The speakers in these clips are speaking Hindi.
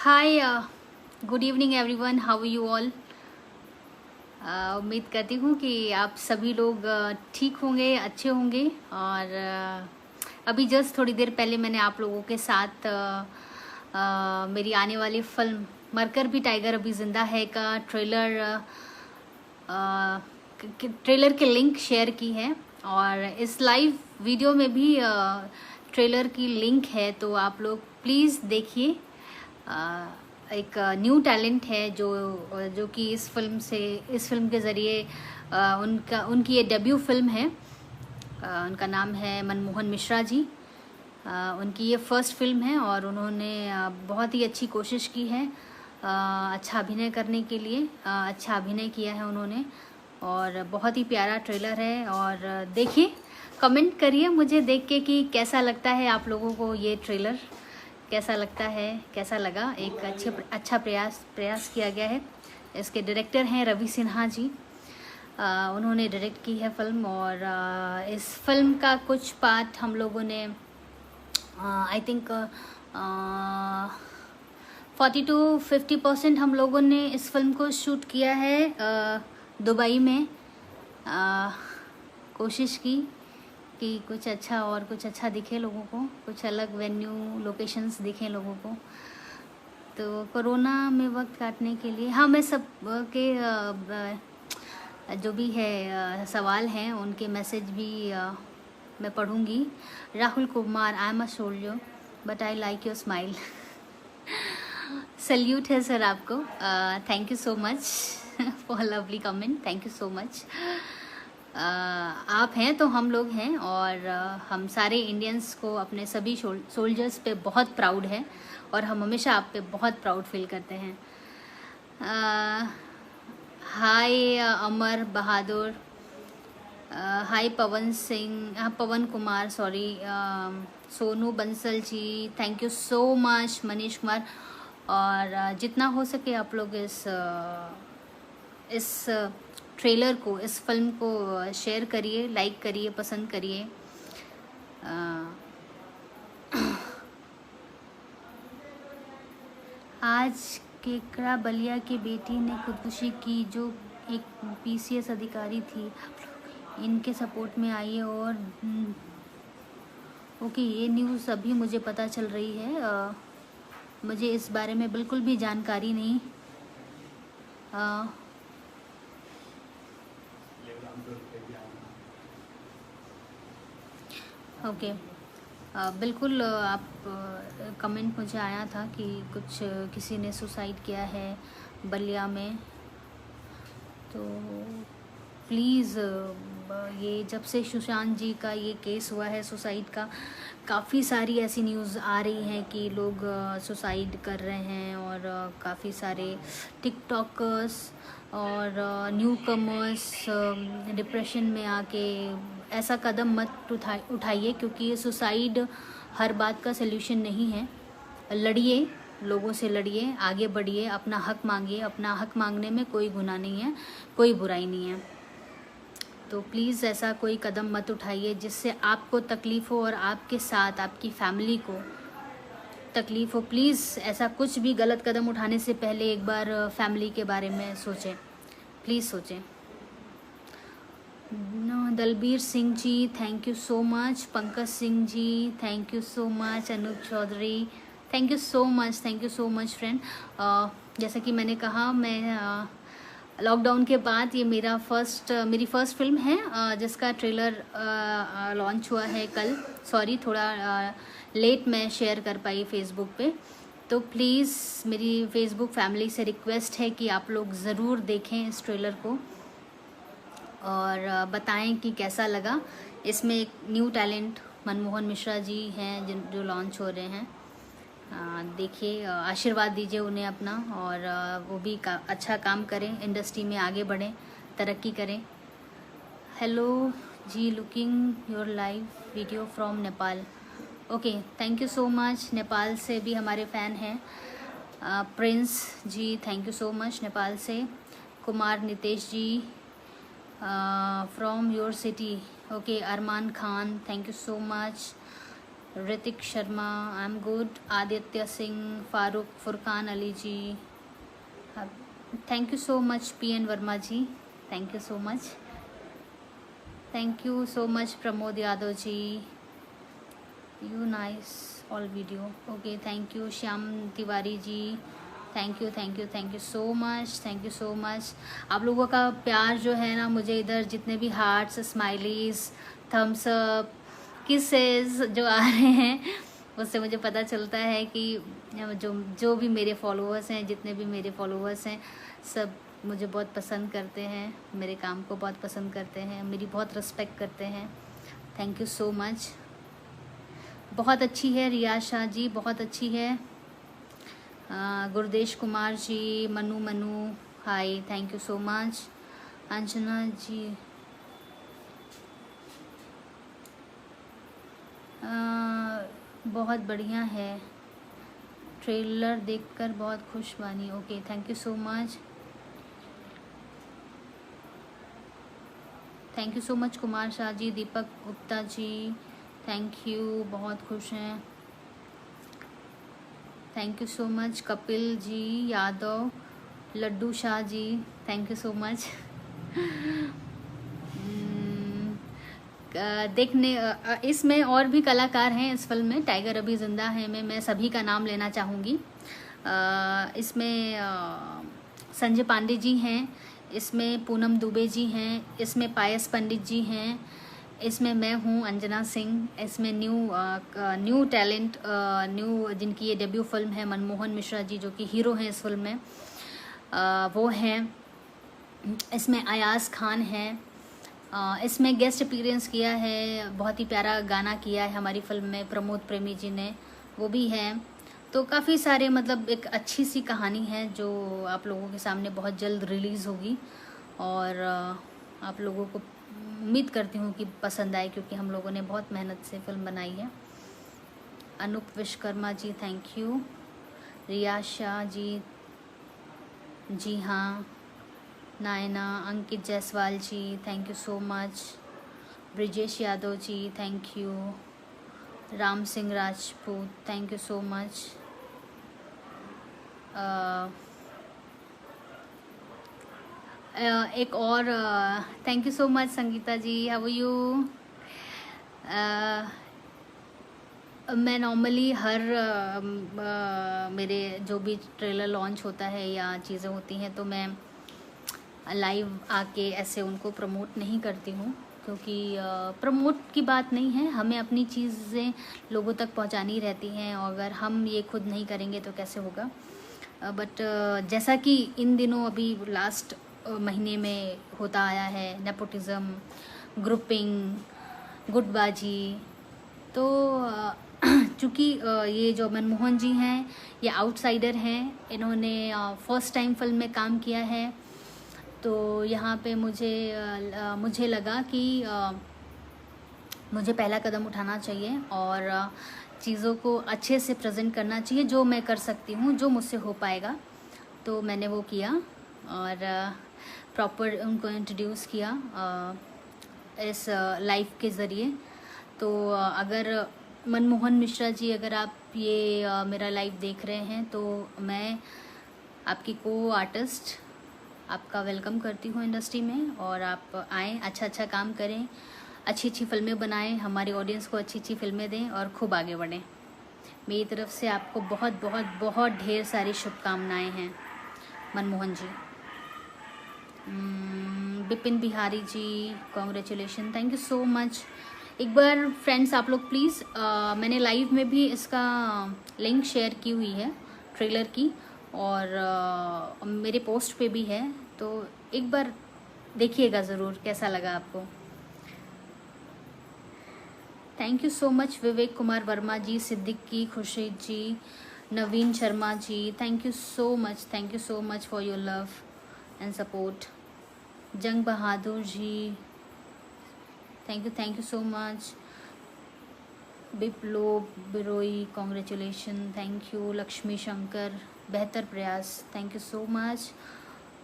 Hi, good evening everyone, how are you all. उम्मीद करती हूँ कि आप सभी लोग ठीक होंगे, अच्छे होंगे। और अभी जस्ट थोड़ी देर पहले मैंने आप लोगों के साथ मेरी आने वाली फिल्म मरकर भी टाइगर अभी ज़िंदा है का ट्रेलर के लिंक शेयर की है। और इस लाइव वीडियो में भी ट्रेलर की लिंक है, तो आप लोग प्लीज़ देखिए। एक न्यू टैलेंट है जो कि इस फिल्म के ज़रिए उनकी ये डेब्यू फिल्म है। उनका नाम है मनमोहन मिश्रा जी। उनकी ये फर्स्ट फिल्म है और उन्होंने बहुत ही अच्छी कोशिश की है अच्छा अभिनय करने के लिए। अच्छा अभिनय किया है उन्होंने और बहुत ही प्यारा ट्रेलर है। और देखिए, कमेंट करिए मुझे देख के कि कैसा लगता है आप लोगों को ये ट्रेलर, कैसा लगता है, कैसा लगा। एक अच्छा प्रयास किया गया है। इसके डायरेक्टर हैं रवि सिन्हा जी। उन्होंने डायरेक्ट की है फिल्म। और इस फिल्म का कुछ पार्ट हम लोगों ने आई थिंक 40-50% हम लोगों ने इस फिल्म को शूट किया है दुबई में। कोशिश की कि कुछ अच्छा दिखे लोगों को, कुछ अलग वेन्यू लोकेशंस दिखें लोगों को। तो कोरोना में वक्त काटने के लिए मैं सब के जो भी है सवाल हैं उनके मैसेज भी मैं पढ़ूंगी। Rahul Kumar, I am a soldier but I like your smile. Salute है सर आपको। Thank you so much for lovely comment. Thank you so much. आप हैं तो हम लोग हैं और हम सारे इंडियंस को अपने सभी सोल्जर्स पे बहुत प्राउड है और हम हमेशा आप पे बहुत प्राउड फील करते हैं। Hi Amar Bahadur, hi Pawan Kumar, sorry, Sonu Bansal ji, thank you so much. Manish Kumar. और जितना हो सके आप लोग इस ट्रेलर को, इस फिल्म को शेयर करिए, लाइक करिए, पसंद करिए। आज केकड़ा बलिया की बेटी ने खुदकुशी की जो एक पीसीएस अधिकारी थी। इनके सपोर्ट में आइए। और ओके, ये न्यूज़ अभी मुझे पता चल रही है। मुझे इस बारे में बिल्कुल भी जानकारी नहीं। ओके, बिल्कुल। आप कमेंट मुझे आया था कि कुछ किसी ने सुसाइड किया है बलिया में। तो प्लीज़, ये जब से सुशांत जी का ये केस हुआ है सुसाइड का, काफ़ी सारी ऐसी न्यूज़ आ रही हैं कि लोग सुसाइड कर रहे हैं। और काफ़ी सारे टिकटॉकर्स और न्यू कमर्स डिप्रेशन में आके ऐसा कदम मत उठाइए, क्योंकि ये सुसाइड हर बात का सल्यूशन नहीं है। लड़िए, लोगों से लड़िए, आगे बढ़िए, अपना हक मांगिए। अपना हक मांगने में कोई गुनाह नहीं है, कोई बुराई नहीं है। तो प्लीज़ ऐसा कोई कदम मत उठाइए जिससे आपको तकलीफ़ हो और आपके साथ आपकी फैमिली को तकलीफ़ हो। प्लीज़ ऐसा कुछ भी गलत कदम उठाने से पहले एक बार फैमिली के बारे में सोचें, प्लीज़ सोचें। Dalbir Singh ji, thank you so much. Pankaj Singh ji, thank you so much. Anoop Chaudhary, thank you so much friend. जैसा कि मैंने कहा, मैं लॉकडाउन के बाद ये मेरी फर्स्ट फिल्म है जिसका ट्रेलर लॉन्च हुआ है कल। सॉरी, थोड़ा लेट मैं शेयर कर पाई फेसबुक पे। तो प्लीज़ मेरी फेसबुक फैमिली से रिक्वेस्ट है कि आप लोग ज़रूर देखें इस ट्रेलर को और बताएं कि कैसा लगा। इसमें एक न्यू टैलेंट मनमोहन मिश्रा जी हैं जो लॉन्च हो रहे हैं। देखिए, आशीर्वाद दीजिए उन्हें अपना, और वो भी अच्छा काम करें, इंडस्ट्री में आगे बढ़ें, तरक्की करें। Hello ji, looking your live video from Nepal. Okay, thank you so much. Nepal से भी हमारे फ़ैन हैं। Prince ji, thank you so much Nepal से। Kumar Nitesh ji, from your city. Okay, Arman Khan, thank you so much. Hrithik Sharma, I am good. Aditya Singh, Farooq, Furqan Ali ji, thank you so much. PN Verma ji, thank you so much. Thank you so much Pramod Yadav ji, you nice all video, okay thank you. Shyam Tiwari ji, thank you thank you thank you so much, thank you so much. आप लोगों का प्यार जो है ना, मुझे इधर जितने भी hearts, smileys, thumbs up, kisses जो आ रहे हैं, उससे मुझे पता चलता है कि जो जो भी मेरे फॉलोअर्स हैं, जितने भी मेरे फॉलोअर्स हैं, सब मुझे बहुत पसंद करते हैं, मेरे काम को बहुत पसंद करते हैं, मेरी बहुत रिस्पेक्ट करते हैं। Thank you so much. बहुत अच्छी है रियाज शाह जी, बहुत अच्छी है। Gurdesh Kumar ji, Manu, hi, thank you so much. Anjana ji, बहुत बढ़िया है, ट्रेलर देखकर बहुत खुश बानी, okay thank you so much, thank you so much. Kumar Shah ji, Deepak Gupta ji, thank you, बहुत खुश हैं, thank you so much. Kapil ji Yadav, Laddu Shah ji, thank you so much. देखने इसमें और भी कलाकार हैं इस फिल्म में, टाइगर अभी जिंदा है में मैं सभी का नाम लेना चाहूँगी। इसमें संजय पांडे जी हैं, इसमें पूनम दुबे जी हैं, इसमें पायस पंडित जी हैं, इसमें मैं हूँ अंजना सिंह, इसमें न्यू टैलेंट, न्यू जिनकी ये डेब्यू फिल्म है, मनमोहन मिश्रा जी जो कि हीरो हैं इस फिल्म में, वो हैं। इसमें अयाज खान है, इसमें गेस्ट अपीयरेंस किया है, बहुत ही प्यारा गाना किया है हमारी फिल्म में प्रमोद प्रेमी जी ने, वो भी हैं। तो काफ़ी सारे, मतलब एक अच्छी सी कहानी है जो आप लोगों के सामने बहुत जल्द रिलीज़ होगी, और आप लोगों को उम्मीद करती हूँ कि पसंद आए, क्योंकि हम लोगों ने बहुत मेहनत से फिल्म बनाई है। Anoop Vishwakarma ji, thank you. रिया शाह जी, जी हाँ। Naina, Ankit Jaiswal ji, thank you so much. Brijesh Yadav ji, thank you. Ram Singh Rajput, thank you so much. एक और thank you so much Sangeeta ji, how are you. मैं नॉर्मली हर मेरे जो भी ट्रेलर लॉन्च होता है या चीज़ें होती हैं, तो मैं लाइव आके ऐसे उनको प्रमोट नहीं करती हूँ, क्योंकि प्रमोट की बात नहीं है, हमें अपनी चीज़ें लोगों तक पहुँचानी रहती हैं, और अगर हम ये खुद नहीं करेंगे तो कैसे होगा। बट जैसा कि इन दिनों अभी लास्ट महीने में होता आया है, नेपोटिज्म, ग्रुपिंग, गुटबाजी, तो चूँकि ये जो मनमोहन जी हैं ये आउटसाइडर हैं, इन्होंने फर्स्ट टाइम फिल्म में काम किया है, तो यहाँ पे मुझे लगा कि मुझे पहला कदम उठाना चाहिए और चीज़ों को अच्छे से प्रेजेंट करना चाहिए, जो मैं कर सकती हूँ, जो मुझसे हो पाएगा, तो मैंने वो किया और प्रॉपर उनको इंट्रोड्यूस किया इस लाइव के ज़रिए। तो अगर मनमोहन मिश्रा जी, अगर आप ये मेरा लाइव देख रहे हैं, तो मैं आपकी को आर्टिस्ट आपका वेलकम करती हूँ इंडस्ट्री में, और आप आएँ, अच्छा काम करें, अच्छी फिल्में बनाएं, हमारी ऑडियंस को अच्छी फिल्में दें और खूब आगे बढ़ें। मेरी तरफ से आपको बहुत बहुत बहुत ढेर सारी शुभकामनाएं हैं Manmohan ji. Bipin Bihari ji, congratulation, thank you so much. एक बार फ्रेंड्स आप लोग प्लीज़, मैंने लाइव में भी इसका लिंक शेयर की हुई है ट्रेलर की, और मेरे पोस्ट पे भी है, तो एक बार देखिएगा ज़रूर कैसा लगा आपको। Thank you so much Vivek Kumar Verma ji, Siddiqui Khurshid ji, Naveen Sharma ji, thank you so much for your love and support. Jang Bahadur ji, thank you so much. Biplo Biroi, congratulation, thank you. Lakshmi Shankar, बेहतर प्रयास, thank you so much.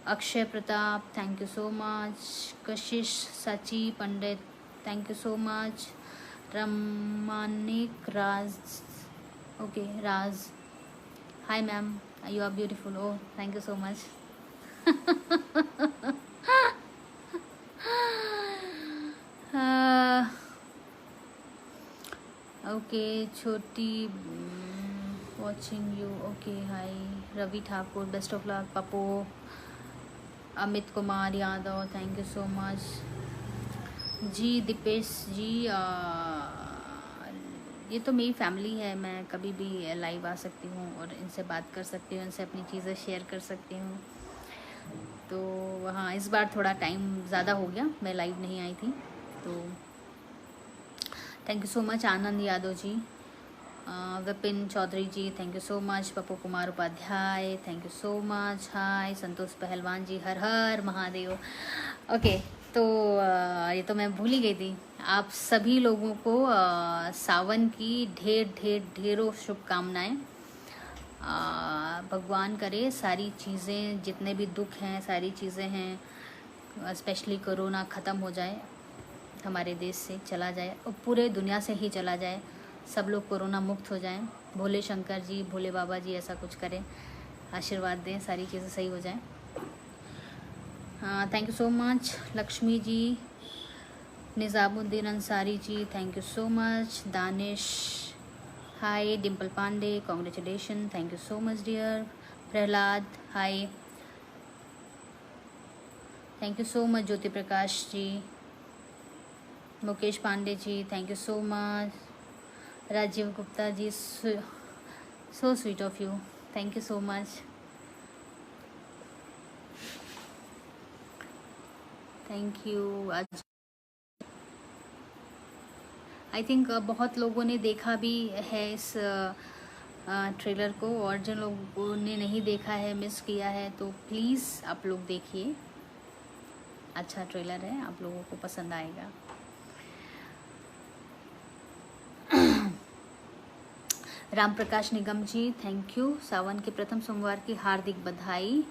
Akshay Pratap, thank you so much. Kashish Sachi Pandit, thank you so much. Ramanik Raj, okay Raj, hi ma'am, you are beautiful, O thank you so much. Okay Chhoti watching you, okay hi Ravi Thakur, best of luck Pappu, Amit Kumar Yadav, thank you so much जी। दीपेश जी, ये तो मेरी फैमिली है, मैं कभी भी लाइव आ सकती हूँ और इनसे बात कर सकती हूँ, इनसे अपनी चीज़ें शेयर कर सकती हूँ। तो हाँ, इस बार थोड़ा टाइम ज़्यादा हो गया, मैं लाइव नहीं आई थी। तो thank you so much Anand Yadav ji, Vipin Chaudhary ji, thank you so much. Pappu Kumar Upadhyay, thank you so much. Hi Santosh Pahalwan ji, her her Mahadev. Okay, तो ये तो मैं भूल ही गई थी। आप सभी लोगों को सावन की ढेरों शुभकामनाएं। भगवान करे सारी चीज़ें, जितने भी दुख हैं, सारी चीज़ें हैं, स्पेशली कोरोना ख़त्म हो जाए, हमारे देश से चला जाए और पूरे दुनिया से ही चला जाए, सब लोग कोरोना मुक्त हो जाएं। भोले शंकर जी, भोले बाबा जी ऐसा कुछ करें, आशीर्वाद दें, सारी चीज़ें सही हो जाएं। Thank you so much Lakshmi ji, Nizamuddin Ansari ji, thank you so much. Danish hi, Dimple Pandey congratulation, thank you so much dear. Prahlad hi, thank you so much. Jyoti Prakash ji, Mukesh Pandey ji, thank you so much. Rajiv Gupta ji, so sweet of you, thank you so much, thank you. आज आई थिंक बहुत लोगों ने देखा भी है इस ट्रेलर को, और जिन लोगों ने नहीं देखा है, मिस किया है, तो प्लीज़ आप लोग देखिए, अच्छा ट्रेलर है, आप लोगों को पसंद आएगा। राम प्रकाश निगम जी, थैंक यू। सावन के प्रथम सोमवार की हार्दिक बधाई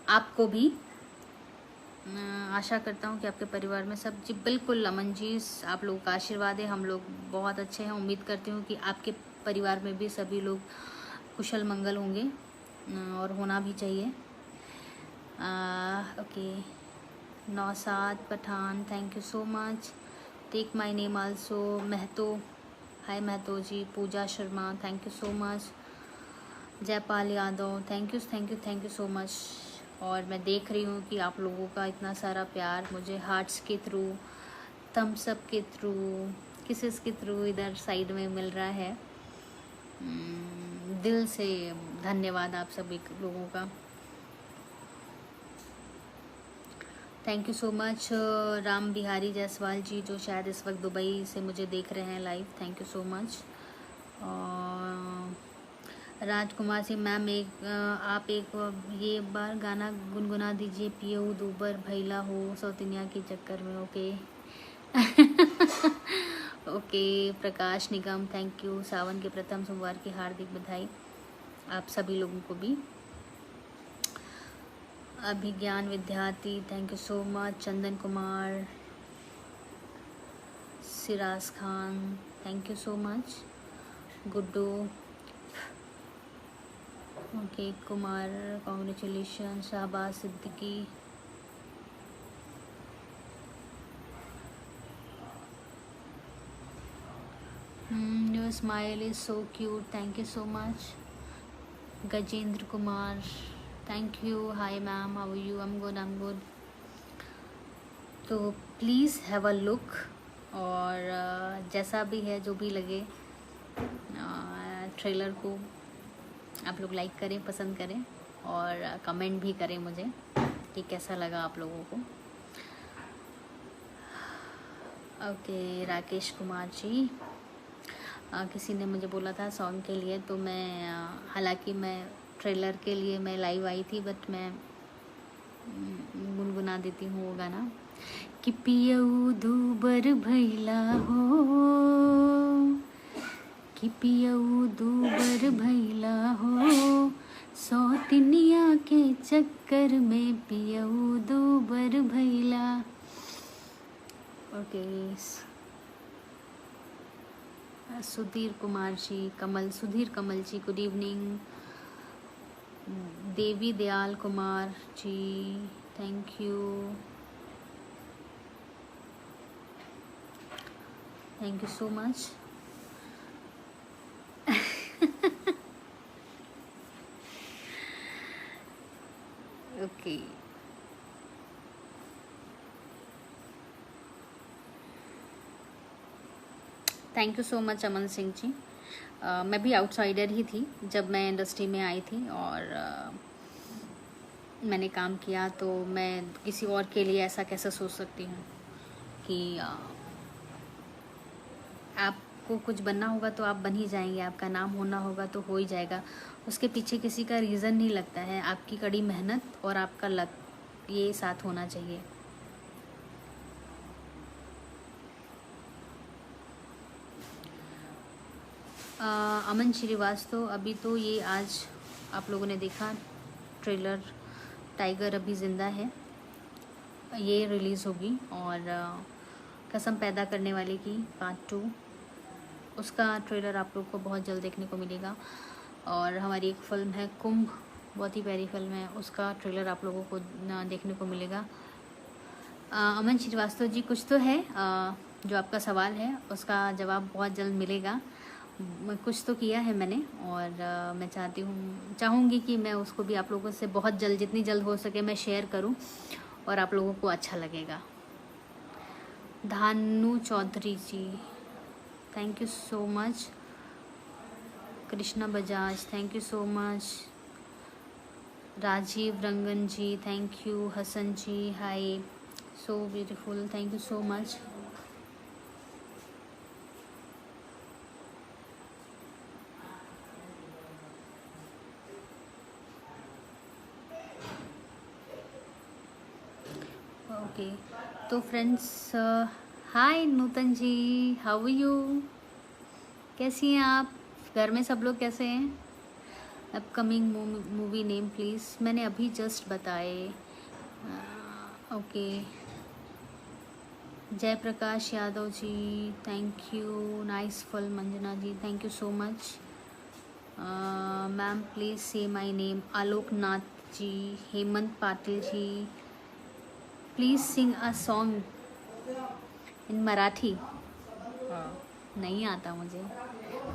आपको भी। आशा करता हूँ कि आपके परिवार में सब जी बिल्कुल। अमन जी, आप लोगों का आशीर्वाद है, हम लोग बहुत अच्छे हैं। उम्मीद करती हूँ कि आपके परिवार में भी सभी लोग कुशल मंगल होंगे, और होना भी चाहिए। Okay, Naushad Pathan, thank you so much. Take my name also, Mahto, hi Mahto ji. Pooja Sharma, thank you so much. Jaipal Yadav, thank you so much. और मैं देख रही हूँ कि आप लोगों का इतना सारा प्यार मुझे हार्ट्स के थ्रू, थम्स अप के थ्रू, किसेस के थ्रू इधर साइड में मिल रहा है। दिल से धन्यवाद आप सभी लोगों का, thank you so much. Ram Bihari Jaiswal ji, जो शायद इस वक्त दुबई से मुझे देख रहे हैं live, thank you so much. Rajkumar Singh ma'am, आप एक ये बार गाना गुनगुना दीजिए, पियो दूबर भैला हो सौतनिया के चक्कर में। Okay okay. Prakash Nigam, thank you. सावन के प्रथम सोमवार की हार्दिक बधाई आप सभी लोगों को भी। Abhigyan Vidyarthi, thank you so much. Chandan Kumar, Siraj Khan, thank you so much. Guddu, okay Kumar, congratulation. Shahbaz Siddiqui, your smile is so cute, thank you so much. Gajendra Kumar, thank you. Hi ma'am, how are you? I am good. तो प्लीज़ हैव अ लुक, और जैसा भी है, जो भी लगे, ट्रेलर को आप लोग लाइक करें, पसंद करें, और कमेंट भी करें मुझे कि कैसा लगा आप लोगों को। ओके, राकेश कुमार जी, किसी ने मुझे बोला था सॉन्ग के लिए, तो मैं हालांकि मैं ट्रेलर के लिए मैं लाइव आई थी, बट मैं गुनगुना देती हूँ वो गाना कि पियऊ दूबर भैला हो, कि पियऊ दूबर भैला हो सौतनिया के चक्कर में, पियऊ दूबर भैला। Okay, Sudhir Kumar ji, Kamal, Sudhir Kamal ji, good evening. Devi Dayal Kumar ji, thank you, thank you so much. Okay, thank you so much Aman Singh ji. मैं भी आउटसाइडर ही थी जब मैं इंडस्ट्री में आई थी, और मैंने काम किया, तो मैं किसी और के लिए ऐसा कैसे सोच सकती हूँ कि आपको कुछ बनना होगा तो आप बन ही जाएंगे, आपका नाम होना होगा तो हो ही जाएगा। उसके पीछे किसी का रीज़न नहीं लगता है, आपकी कड़ी मेहनत और आपका लक, ये साथ होना चाहिए। अमन श्रीवास्तव, अभी तो ये आज आप लोगों ने देखा ट्रेलर, टाइगर अभी ज़िंदा है, ये रिलीज़ होगी। और कसम पैदा करने वाले की पार्ट 2, उसका ट्रेलर आप लोग को बहुत जल्द देखने को मिलेगा। और हमारी एक फ़िल्म है कुंभ, बहुत ही प्यारी फिल्म है, उसका ट्रेलर आप लोगों को देखने को मिलेगा। अमन श्रीवास्तव जी, कुछ तो है जो आपका सवाल है उसका जवाब बहुत जल्द मिलेगा। कुछ तो किया है मैंने, और मैं चाहूँगी कि मैं उसको भी आप लोगों से बहुत जल्द, जितनी जल्द हो सके मैं शेयर करूँ और आप लोगों को अच्छा लगेगा। Dhanu Chaudhary ji, thank you so much. Krishna Bajaj, thank you so much. Rajiv Rangan ji, thank you. Hasan ji, hi, so beautiful, thank you so much. Okay, तो friends, hi Nutan ji, how are you, कैसी हैं आप? घर में सब लोग कैसे हैं? अपकमिंग मूवी नेम प्लीज़, मैंने अभी जस्ट बताए। Okay, Jayprakash Yadav ji, thank you, nice film. Manjana ji, thank you so much. Ma'am please say my name. Aloknath ji, Hemant Patil ji, please sing a song in Marathi. नहीं आता मुझे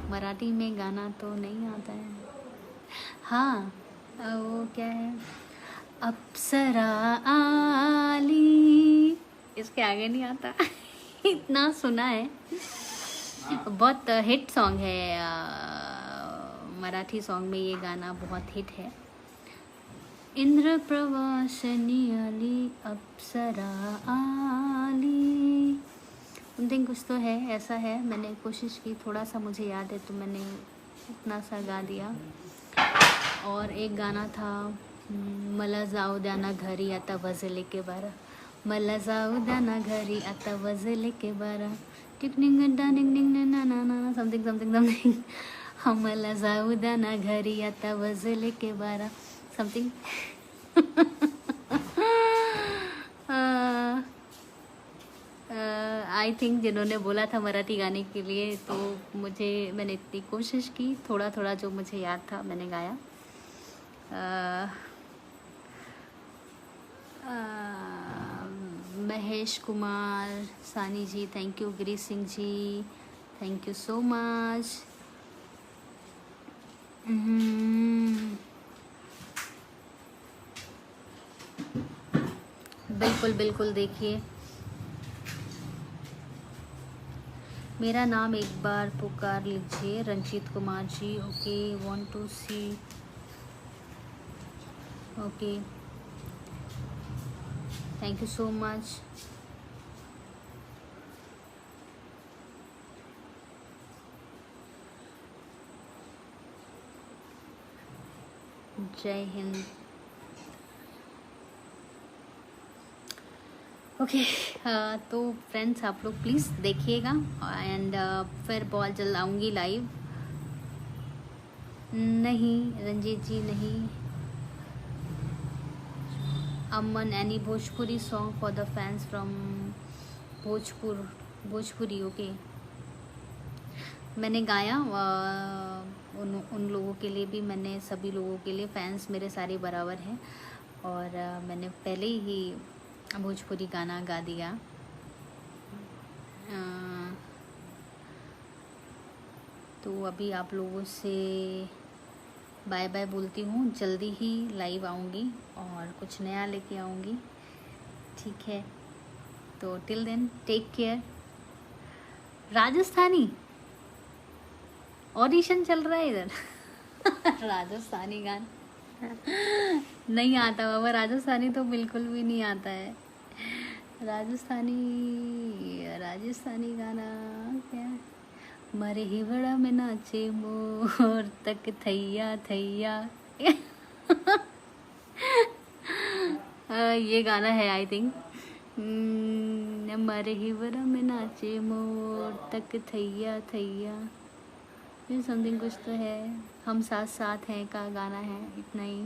मराठी में गाना, तो नहीं आता है। हाँ, वो क्या है, अप्सरा आली, इसके आगे नहीं आता। इतना सुना है, बहुत हिट सॉन्ग है, मराठी सॉन्ग में ये गाना बहुत हिट है। इंद्र प्रवासनी आली, अप्सरा आली, समथिंग कुछ तो है, ऐसा है। मैंने कोशिश की, थोड़ा सा मुझे याद है तो मैंने इतना सा गा दिया। और एक गाना था, मला जाऊ द्या ना घरी आता वजले के बारा, मला जाऊ द्या ना घरी आता वजले के बारा, टिकनिंग डानिंग निंग ना ना ना, समथिंग समथिंग समथिंग, हम मला जाऊ द्या ना घरी आता वजले के बारा, समथिंग। आई थिंक जिन्होंने बोला था मराठी गाने के लिए, तो मैंने इतनी कोशिश की, थोड़ा थोड़ा जो मुझे याद था मैंने गाया। Mahesh Kumar Sani ji, thank you. Girish Singh ji, thank you so much. बिल्कुल बिल्कुल, देखिए मेरा नाम एक बार पुकार लीजिए, Ranjeet Kumar ji. Okay, want to see, okay, thank you so much. जय हिंद। ओके, तो फ्रेंड्स आप लोग प्लीज़ देखिएगा, एंड फिर बहुत जल्द आऊँगी लाइव। नहीं रंजीत जी, नहीं। Aman, any Bhojpuri song for the fans from Bhojpuri? Okay, मैंने गाया उन लोगों के लिए भी, मैंने सभी लोगों के लिए, फैंस मेरे सारे बराबर हैं। और मैंने पहले ही भोजपुरी गाना गा दिया। तो अभी आप लोगों से बाय बाय बोलती हूँ। जल्दी ही लाइव आऊँगी और कुछ नया लेके आऊँगी, ठीक है? तो till then take care. Rajasthani audition चल रहा है इधर। राजस्थानी गाना नहीं आता बाबा, राजस्थानी तो बिल्कुल भी नहीं आता है। राजस्थानी गाना क्या? मरे हिवड़ा में नाचे मोर तक थैया थैया। ये गाना है आई थिंक। मरे हिवड़ा में नाचे मोर तक थैया थैया, ये समथिंग कुछ तो है। हम साथ साथ हैं का गाना है, इतना ही।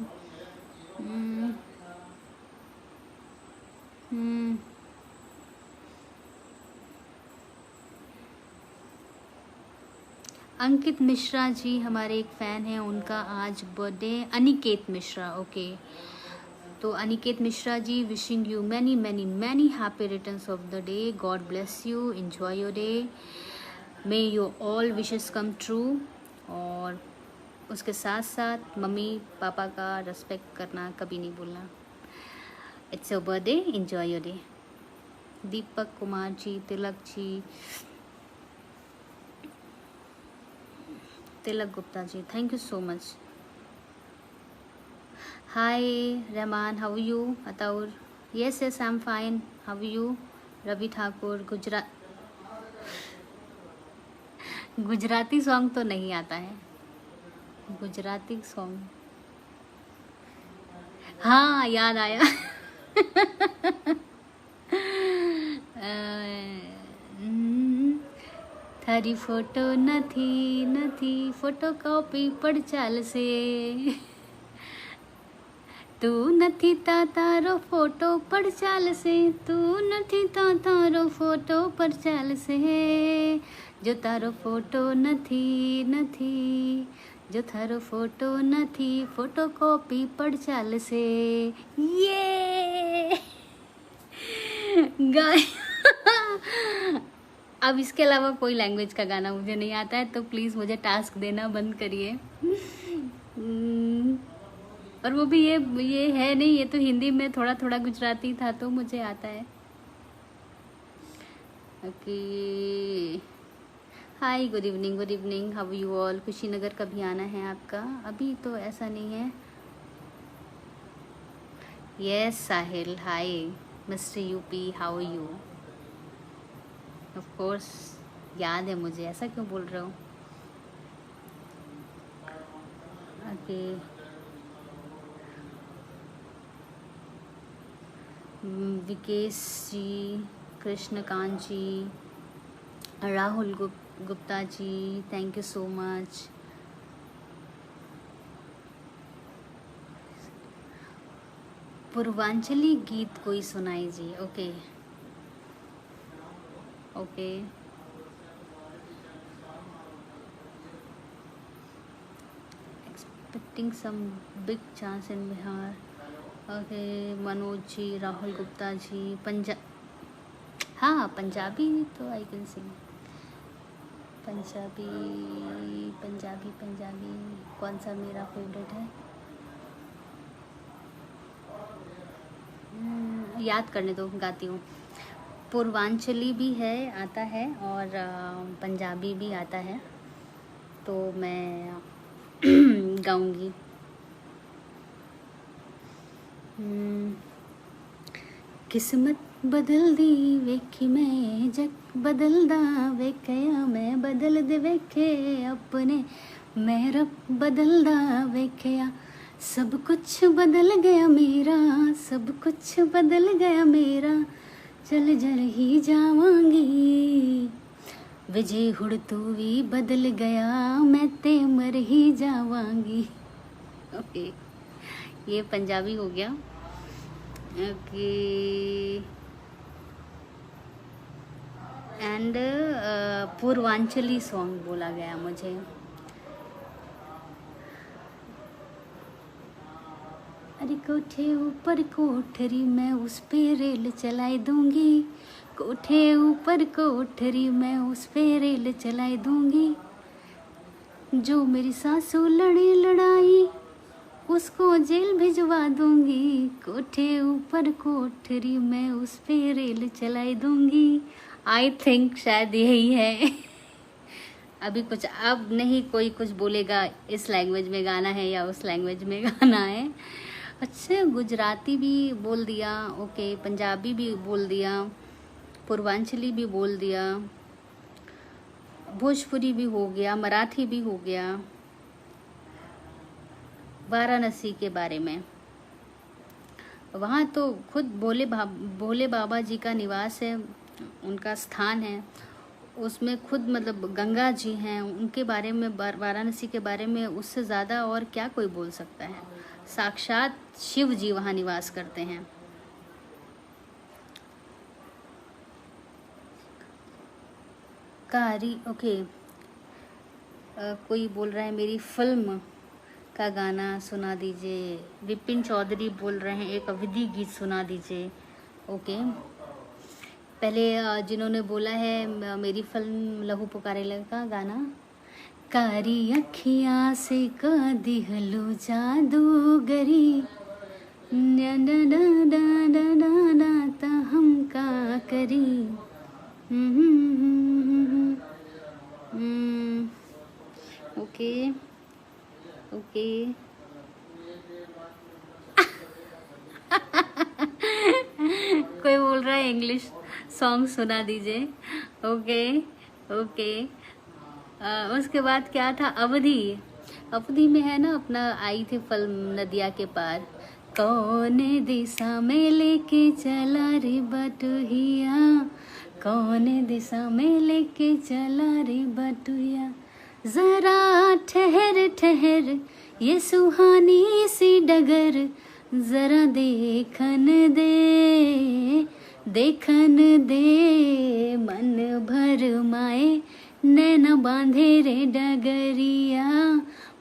अंकित मिश्रा जी हमारे एक फ़ैन हैं, उनका आज बर्थडे। अनिकेत मिश्रा, ओके। तो Aniket Mishra ji, wishing you many many many happy returns of the day. God bless you, enjoy your day, may your all wishes come true. और उसके साथ साथ मम्मी पापा का रिस्पेक्ट करना कभी नहीं भूलना। It's your birthday, enjoy your day. Deepak Kumar ji, Tilak ji, Tilak Gupta ji, thank you so much. Hi Rahman, how you? Ataur, yes yes I am fine, how you? Ravi Thakur, Gujarati song तो नहीं आता है। गुजराती सॉन्ग, हाँ याद आया। थारी फोटो નથી फोटोकॉपी પડચાલ से, तू નથી ता तारो फोटो પડચાલ से, तू નથી ता तारो फोटो પડચાલ से, जो तारो फोटो નથી जो थारो फोटो नहीं फोटोकॉपी પડચાલ से। ये गाय। अब इसके अलावा कोई लैंग्वेज का गाना मुझे नहीं आता है, तो प्लीज़ मुझे टास्क देना बंद करिए। और वो भी ये है नहीं, ये तो हिंदी में थोड़ा थोड़ा गुजराती था तो मुझे आता है। Okay, hi, good evening, how you all? Kushinagar कभी आना है आपका? अभी तो ऐसा नहीं है। Yes Sahil, hi mister UP, how you? Of course याद है मुझे, ऐसा क्यों बोल रहे हो? Okay, Vikesh ji, Krishnakant ji, Rahul Gupta ji, thank you so much. Purvanchali गीत कोई सुनाई जी। Okay okay, expecting some big chance in Bihar. Okay, Manoj ji, Rahul Gupta ji, हाँ पंजाबी तो आई कैन सिंग। पंजाबी कौन सा मेरा फेवरेट है? याद करने दो, गाती हूँ। पूर्वांचली भी है, आता है, और पंजाबी भी आता है, तो मैं गाऊंगी। किस्मत बदल दी वेखी मैं, जग बदलदा वेखया मैं, बदल दे वेखे अपने मैं, रब बदलदा वेखया, सब कुछ बदल गया मेरा, सब कुछ बदल गया मेरा, चल जल ही जावांगी, विजय हुड़ तू भी बदल गया, मैं ते मर ही जावांगी। ओके, ये पंजाबी हो गया। ओके, एंड पूर्वांचली सॉन्ग बोला गया मुझे। अरे कोठे ऊपर कोठरी मैं उस पे रेल चलाई दूंगी, कोठे ऊपर कोठरी मैं उस पे रेल चलाई दूंगी, जो मेरी सासू लड़े लड़ाई उसको जेल भिजवा दूंगी, कोठे ऊपर कोठरी मैं उस पे रेल चलाई दूंगी। आई थिंक शायद यही है। अभी कुछ अब नहीं कोई कुछ बोलेगा इस लैंग्वेज में गाना है या उस लैंग्वेज में गाना है। अच्छा, गुजराती भी बोल दिया, ओके, पंजाबी भी बोल दिया, पूर्वांचली भी बोल दिया, भोजपुरी भी हो गया, मराठी भी हो गया। वाराणसी के बारे में, वहाँ तो खुद भोले बाबा जी का निवास है, उनका स्थान है, उसमें खुद मतलब गंगा जी हैं, उनके बारे में, वाराणसी के बारे में उससे ज़्यादा और क्या कोई बोल सकता है। साक्षात शिव जी वहाँ निवास करते हैं। कारी, ओके, कोई बोल रहा है मेरी फिल्म का गाना सुना दीजिए। विपिन चौधरी बोल रहे हैं एक अवधी गीत सुना दीजिए। ओके, पहले जिन्होंने बोला है मेरी फिल्म लहू पुकारे का गाना, कारी अखियाँ से का दिहलो जादूगरी, ता हम का करी। Okay okay. कोई बोल रहा है इंग्लिश सॉन्ग सुना दीजिए। Okay okay. उसके बाद क्या था, अवधि। अवधि में है ना अपना, आई थी फिल्म नदिया के पार, कौन दिशा में लेके चला रे बटुहिया, कौन दिशा में लेके चला रे बटुहिया, जरा ठहर ठहर ये सुहानी सी डगर, जरा देखन दे देखन दे, मन भर माए नैना बांधे रे डगरिया,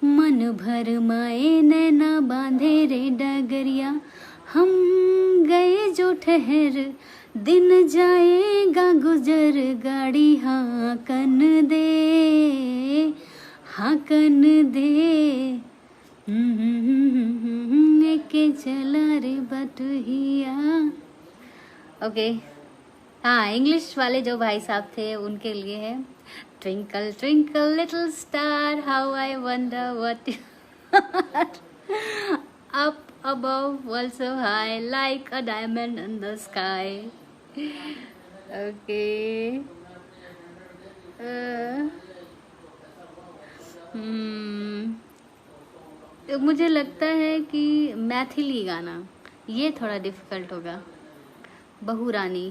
मन भर माए नैना बांधे रे डगरिया, हम गए जो ठहर दिन जाएगा गुजर, गाड़ी हाकन दे हाकन दे, लेके चला रे बटुहिया। ओके, हाँ, इंग्लिश वाले जो भाई साहब थे उनके लिए है, twinkle twinkle little star how I wonder what up above world so high like a diamond in the sky. Okay. मुझे लगता है कि मैथिली गाना ये थोड़ा डिफिकल्ट होगा। बहू रानी,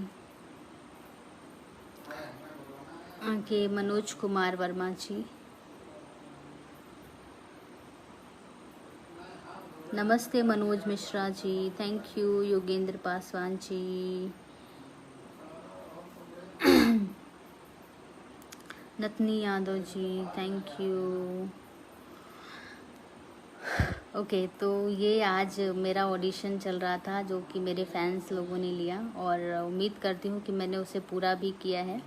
के मनोज कुमार वर्मा जी। नमस्ते Manoj Mishra ji, thank you. Yogendra Paswan ji, Natni Yadav ji, thank you. Okay, तो ये आज मेरा ऑडिशन चल रहा था जो कि मेरे फैंस लोगों ने लिया, और उम्मीद करती हूँ कि मैंने उसे पूरा भी किया है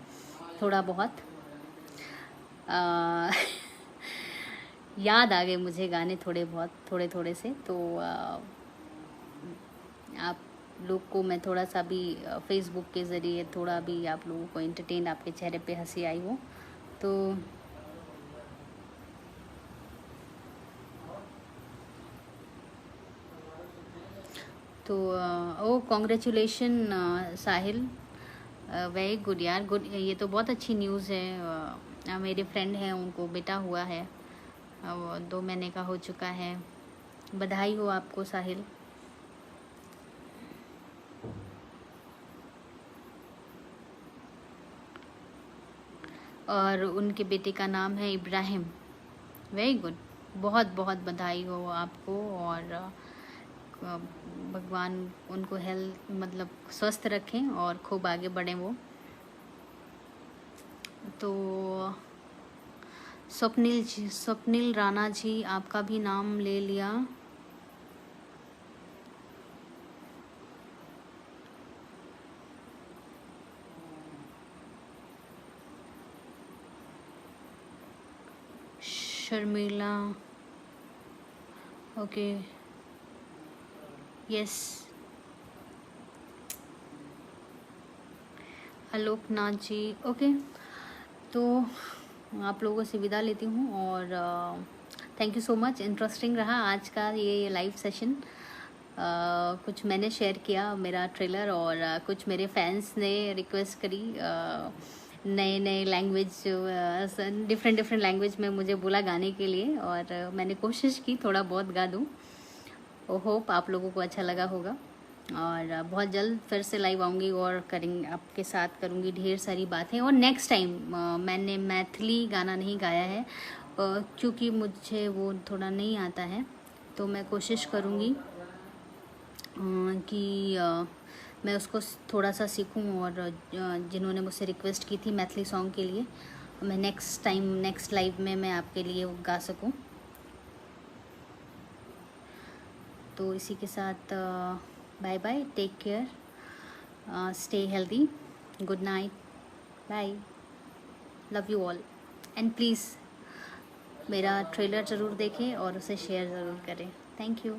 थोड़ा बहुत। याद आ गए मुझे गाने थोड़े बहुत, थोड़े थोड़े से, तो आप लोग को मैं थोड़ा सा भी फेसबुक के ज़रिए थोड़ा भी आप लोगों को एंटरटेन, आपके चेहरे पे हंसी आई हो तो ओ कॉन्ग्रेचुलेशन साहिल, वेरी गुड यार, गुड। ये तो बहुत अच्छी न्यूज़ है। मेरे फ्रेंड हैं, उनको बेटा हुआ है, 2 महीने का हो चुका है। बधाई हो आपको साहिल। और उनके बेटे का नाम है इब्राहिम। वेरी गुड, बहुत बहुत बधाई हो आपको, और भगवान उनको हेल्थ मतलब स्वस्थ रखें और खूब आगे बढ़ें वो। तो स्वप्निल राणा जी, आपका भी नाम ले लिया। Sharmila, okay, yes. Aloknath ji, okay. तो आप लोगों से विदा लेती हूँ और thank you so much. Interesting रहा आज का ये लाइव सेशन। कुछ मैंने शेयर किया मेरा ट्रेलर और कुछ मेरे फैंस ने रिक्वेस्ट करी नए नए लैंग्वेज, डिफरेंट लैंग्वेज में मुझे बोला गाने के लिए और मैंने कोशिश की थोड़ा बहुत गा दूँ। होप आप लोगों को अच्छा लगा होगा और बहुत जल्द फिर से लाइव आऊँगी और करेंगे, आपके साथ करूँगी ढेर सारी बातें। और नेक्स्ट टाइम मैंने मैथिली गाना नहीं गाया है क्योंकि मुझे वो थोड़ा नहीं आता है, तो मैं कोशिश करूँगी कि मैं उसको थोड़ा सा सीखूं और जिन्होंने मुझसे रिक्वेस्ट की थी मैथिली सॉन्ग के लिए, मैं नेक्स्ट टाइम नेक्स्ट लाइव में मैं आपके लिए वो गा सकूं। तो इसी के साथ bye bye, take care, stay healthy, good night, bye, love you all and please मेरा ट्रेलर ज़रूर देखें और उसे शेयर ज़रूर करें। Thank you.